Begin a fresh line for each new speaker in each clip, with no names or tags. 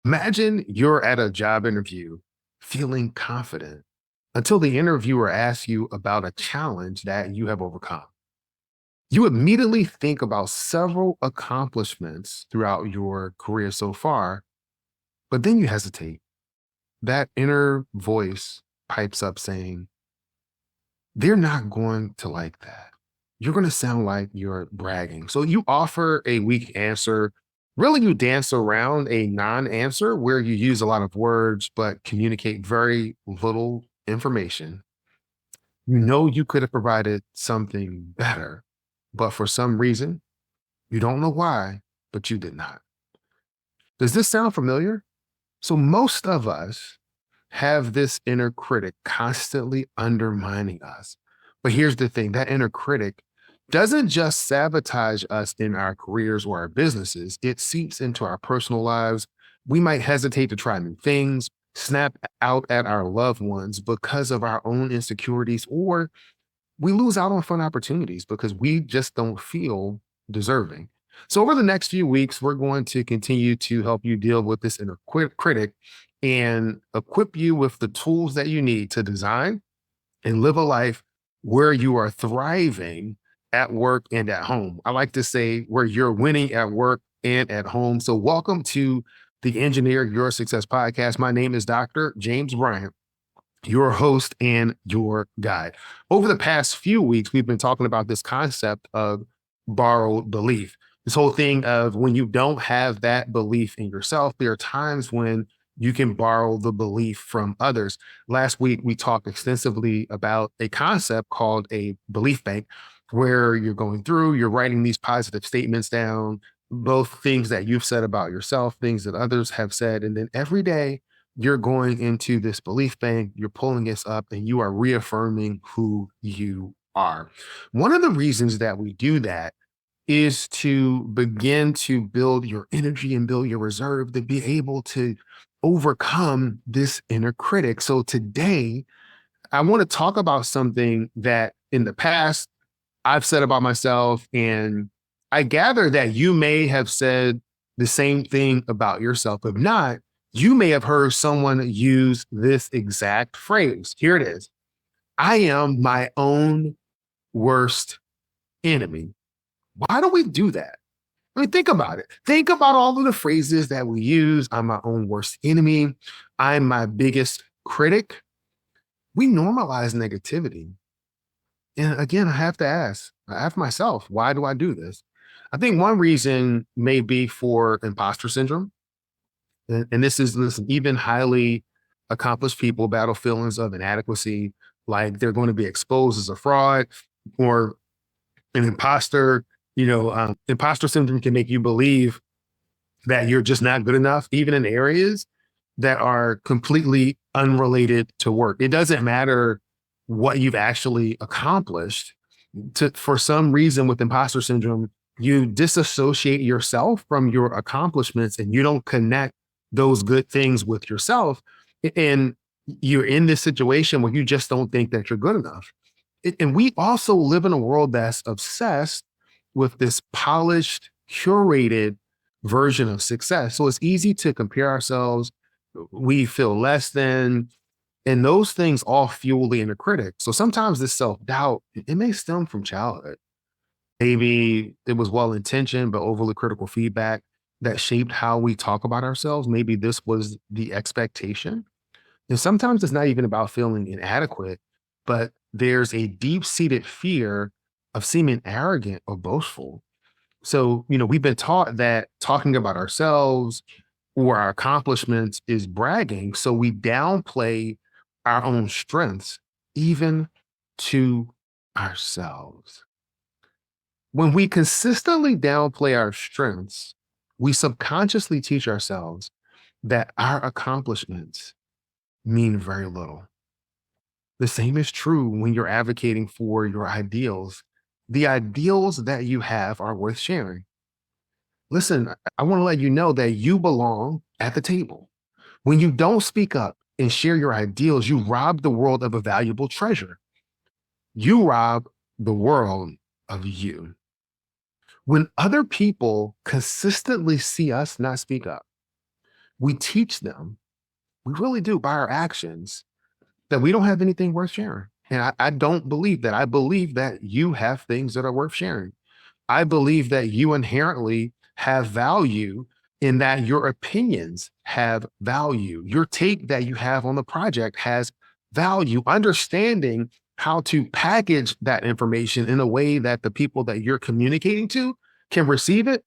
Imagine you're at a job interview feeling confident until the interviewer asks you about a challenge that you have overcome. You immediately think about several accomplishments throughout your career so far, but then you hesitate. That inner voice pipes up saying, they're not going to like that. You're going to sound like you're bragging. So you offer a weak answer. Really, you dance around a non answer where you use a lot of words, but communicate very little information. You know, you could have provided something better, but for some reason, you don't know why, but you did not. Does this sound familiar? So most of us have this inner critic constantly undermining us. But here's the thing, that inner critic doesn't just sabotage us in our careers or our businesses, it seeps into our personal lives. We might hesitate to try new things, snap out at our loved ones because of our own insecurities, or we lose out on fun opportunities because we just don't feel deserving. So, over the next few weeks, we're going to continue to help you deal with this inner critic and equip you with the tools that you need to design and live a life where you are thriving at work and at home. I like to say where you're winning at work and at home. So, welcome to the Engineer Your Success podcast. My name is Dr. James Bryant, your host and your guide. Over the past few weeks, we've been talking about this concept of borrowed belief. This whole thing of when you don't have that belief in yourself, there are times when you can borrow the belief from others. Last week, we talked extensively about a concept called a belief bank, where you're going through, you're writing these positive statements down, both things that you've said about yourself, things that others have said. And then every day, you're going into this belief bank, you're pulling this up, and you are reaffirming who you are. One of the reasons that we do that is to begin to build your energy and build your reserve to be able to overcome this inner critic. So today, I want to talk about something that in the past I've said about myself, and I gather that you may have said the same thing about yourself. If not, you may have heard someone use this exact phrase. Here it is. I am my own worst enemy. Why do we do that? I mean, think about it. Think about all of the phrases that we use. I'm my own worst enemy. I'm my biggest critic. We normalize negativity. And again, I have to ask myself, why do I do this? I think one reason may be for imposter syndrome. And this is, listen, even highly accomplished people battle feelings of inadequacy, like they're going to be exposed as a fraud or an imposter. Imposter syndrome can make you believe that you're just not good enough, even in areas that are completely unrelated to work. It doesn't matter what you've actually accomplished. For some reason, with imposter syndrome, you disassociate yourself from your accomplishments and you don't connect those good things with yourself. And you're in this situation where you just don't think that you're good enough. And we also live in a world that's obsessed with this polished, curated version of success. So it's easy to compare ourselves. We feel less than, and those things all fuel the inner critic. So sometimes this self-doubt, it may stem from childhood. Maybe it was well-intentioned, but overly critical feedback that shaped how we talk about ourselves. Maybe this was the expectation. And sometimes it's not even about feeling inadequate, but there's a deep-seated fear of seeming arrogant or boastful. So, we've been taught that talking about ourselves or our accomplishments is bragging. So we downplay our own strengths, even to ourselves. When we consistently downplay our strengths, we subconsciously teach ourselves that our accomplishments mean very little. The same is true when you're advocating for your ideals. The ideals that you have are worth sharing. Listen, I want to let you know that you belong at the table. When you don't speak up and share your ideals, you rob the world of a valuable treasure. You rob the world of you. When other people consistently see us not speak up, We teach them, we really do, by our actions, that we don't have anything worth sharing. And I don't believe that. I believe that you have things that are worth sharing. I believe that you inherently have value in that your opinions have value. Your take that you have on the project has value. Understanding how to package that information in a way that the people that you're communicating to can receive it,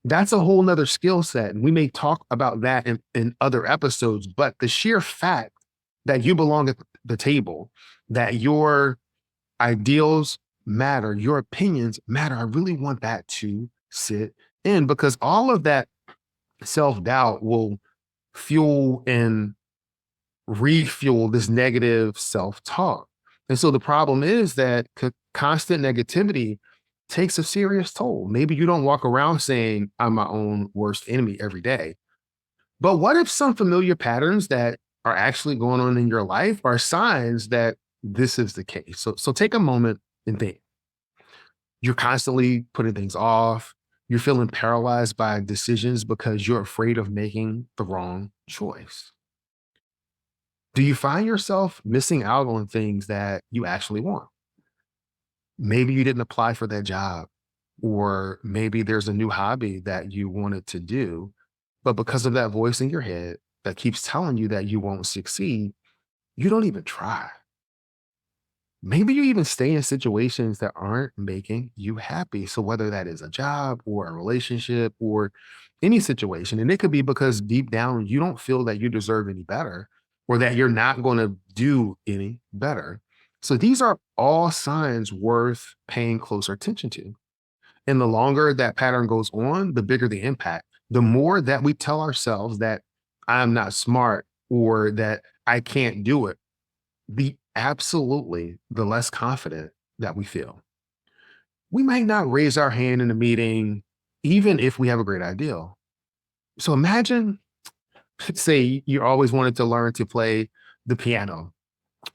that's a whole nother skill set. And we may talk about that in other episodes, but the sheer fact that you belong at the table, that your ideals matter, your opinions matter. I really want that to sit in, because all of that self doubt will fuel and refuel this negative self talk. And so the problem is that constant negativity takes a serious toll. Maybe you don't walk around saying, I'm my own worst enemy every day. But what if some familiar patterns that are actually going on in your life are signs that this is the case? So take a moment and think. You're constantly putting things off. You're feeling paralyzed by decisions because you're afraid of making the wrong choice. Do you find yourself missing out on things that you actually want? Maybe you didn't apply for that job, or maybe there's a new hobby that you wanted to do, but because of that voice in your head that keeps telling you that you won't succeed, you don't even try. Maybe you even stay in situations that aren't making you happy. So whether that is a job or a relationship or any situation, and it could be because deep down you don't feel that you deserve any better or that you're not going to do any better. So these are all signs worth paying closer attention to. And the longer that pattern goes on, the bigger the impact. The more that we tell ourselves that I'm not smart or that I can't do it, the less confident that we feel. We might not raise our hand in a meeting, even if we have a great idea. So imagine, say you always wanted to learn to play the piano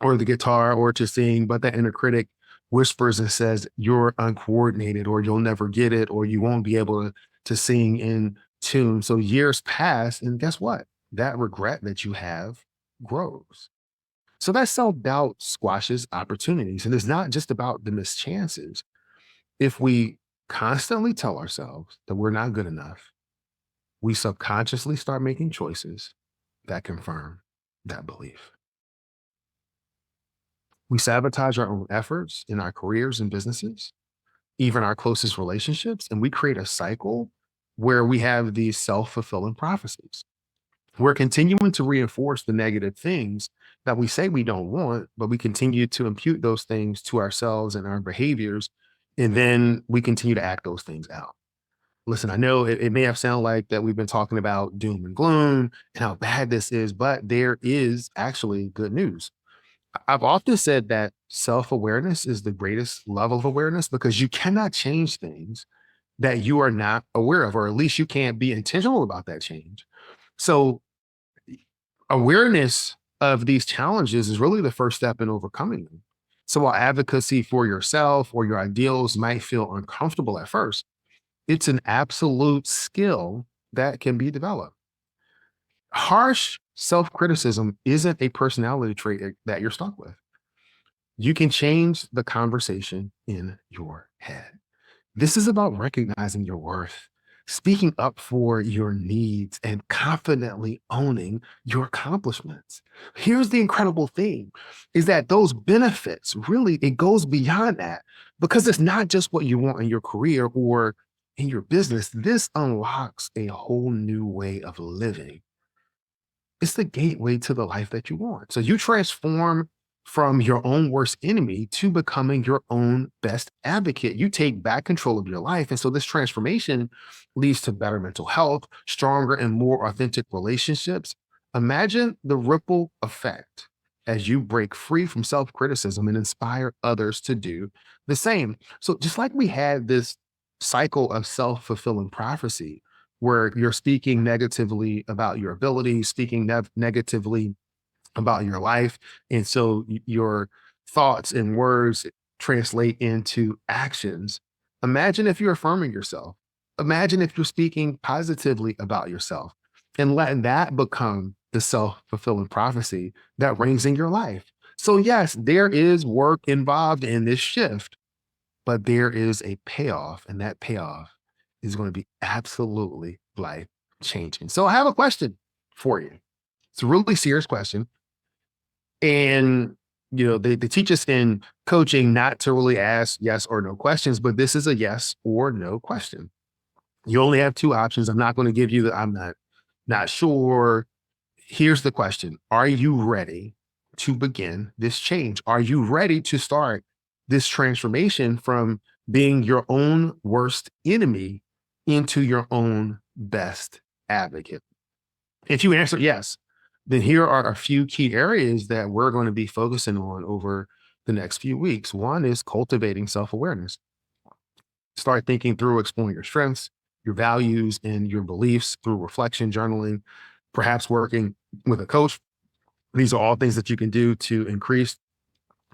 or the guitar or to sing, but that inner critic whispers and says, you're uncoordinated or you'll never get it or you won't be able to sing in tune. So years pass, and guess what? That regret that you have grows. So that self doubt squashes opportunities. And it's not just about the missed chances. If we constantly tell ourselves that we're not good enough, we subconsciously start making choices that confirm that belief. We sabotage our own efforts in our careers and businesses, even our closest relationships, and we create a cycle where we have these self fulfilling prophecies. We're continuing to reinforce the negative things that we say we don't want, but we continue to impute those things to ourselves and our behaviors. And then we continue to act those things out. Listen, I know it may have sounded like that we've been talking about doom and gloom and how bad this is, but there is actually good news. I've often said that self awareness is the greatest level of awareness because you cannot change things that you are not aware of, or at least you can't be intentional about that change. So awareness of these challenges is really the first step in overcoming them. So while advocacy for yourself or your ideals might feel uncomfortable at first, it's an absolute skill that can be developed. Harsh self criticism isn't a personality trait that you're stuck with. You can change the conversation in your head. This is about recognizing your worth, speaking up for your needs, and confidently owning your accomplishments. Here's the incredible thing is that those benefits really, it goes beyond that because it's not just what you want in your career or in your business. This unlocks a whole new way of living. It's the gateway to the life that you want. So you transform from your own worst enemy to becoming your own best advocate. You take back control of your life. And so this transformation leads to better mental health, stronger and more authentic relationships. Imagine the ripple effect as you break free from self criticism and inspire others to do the same. So, just like we had this cycle of self fulfilling prophecy, where you're speaking negatively about your abilities, speaking negatively about your life. And so your thoughts and words translate into actions. Imagine if you're affirming yourself. Imagine if you're speaking positively about yourself. and let that become the self-fulfilling prophecy that rings in your life. So yes, there is work involved in this shift, but there is a payoff, and that payoff is going to be absolutely life changing. So I have a question for you. It's a really serious question. And they teach us in coaching not to really ask yes or no questions, but this is a yes or no question. You only have two options. I'm not going to give you the I'm not sure. Here's the question. Are you ready to begin this change? Are you ready to start this transformation from being your own worst enemy into your own best advocate? If you answer yes, then here are a few key areas that we're going to be focusing on over the next few weeks. One is cultivating self-awareness. Start thinking through exploring your strengths, your values, and your beliefs through reflection, journaling, perhaps working with a coach. These are all things that you can do to increase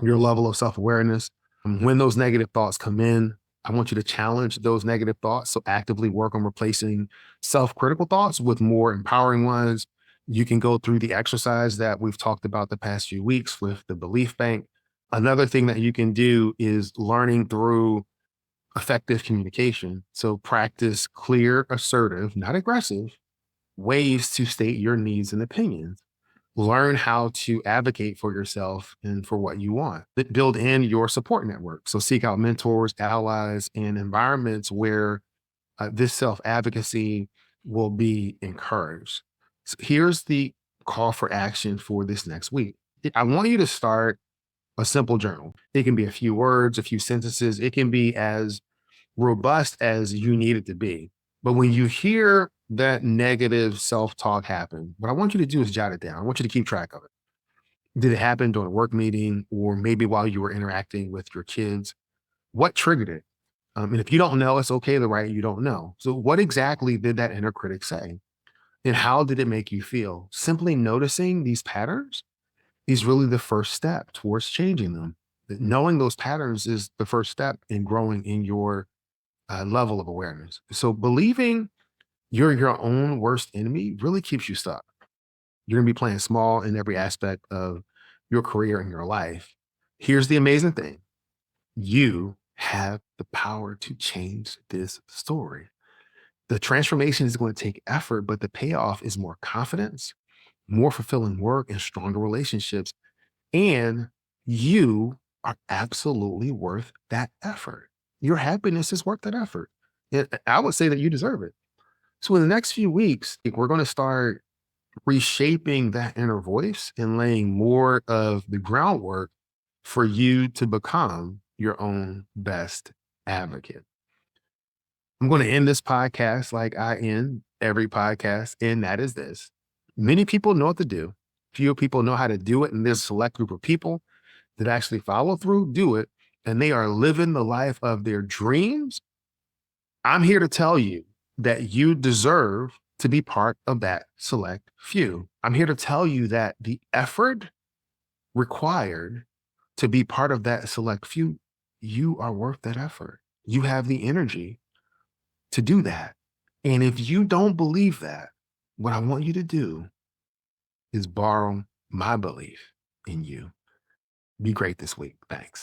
your level of self-awareness. When those negative thoughts come in, I want you to challenge those negative thoughts. So actively work on replacing self-critical thoughts with more empowering ones. You can go through the exercise that we've talked about the past few weeks with the belief bank. Another thing that you can do is learning through effective communication. So practice clear, assertive, not aggressive ways to state your needs and opinions. Learn how to advocate for yourself and for what you want. Build in your support network. So seek out mentors, allies, and environments where this self-advocacy will be encouraged. So here's the call for action for this next week. I want you to start a simple journal. It can be a few words, a few sentences. It can be as robust as you need it to be. But when you hear that negative self-talk happen, what I want you to do is jot it down. I want you to keep track of it. Did it happen during a work meeting or maybe while you were interacting with your kids? What triggered it? And if you don't know, it's okay to write you don't know. So what exactly did that inner critic say? And how did it make you feel? Simply noticing these patterns is really the first step towards changing them. Knowing those patterns is the first step in growing in your level of awareness. So believing you're your own worst enemy really keeps you stuck. You're going to be playing small in every aspect of your career and your life. Here's the amazing thing. You have the power to change this story. The transformation is going to take effort, but the payoff is more confidence, more fulfilling work, and stronger relationships. And you are absolutely worth that effort. Your happiness is worth that effort. And I would say that you deserve it. So in the next few weeks, we're going to start reshaping that inner voice and laying more of the groundwork for you to become your own best advocate. I'm going to end this podcast like I end every podcast, and that is this. Many people know what to do. Few people know how to do it, and there's a select group of people that actually follow through, do it, and they are living the life of their dreams. I'm here to tell you that you deserve to be part of that select few. I'm here to tell you that the effort required to be part of that select few, you are worth that effort. You have the energy to do that. And if you don't believe that, what I want you to do is borrow my belief in you. Be great this week. Thanks.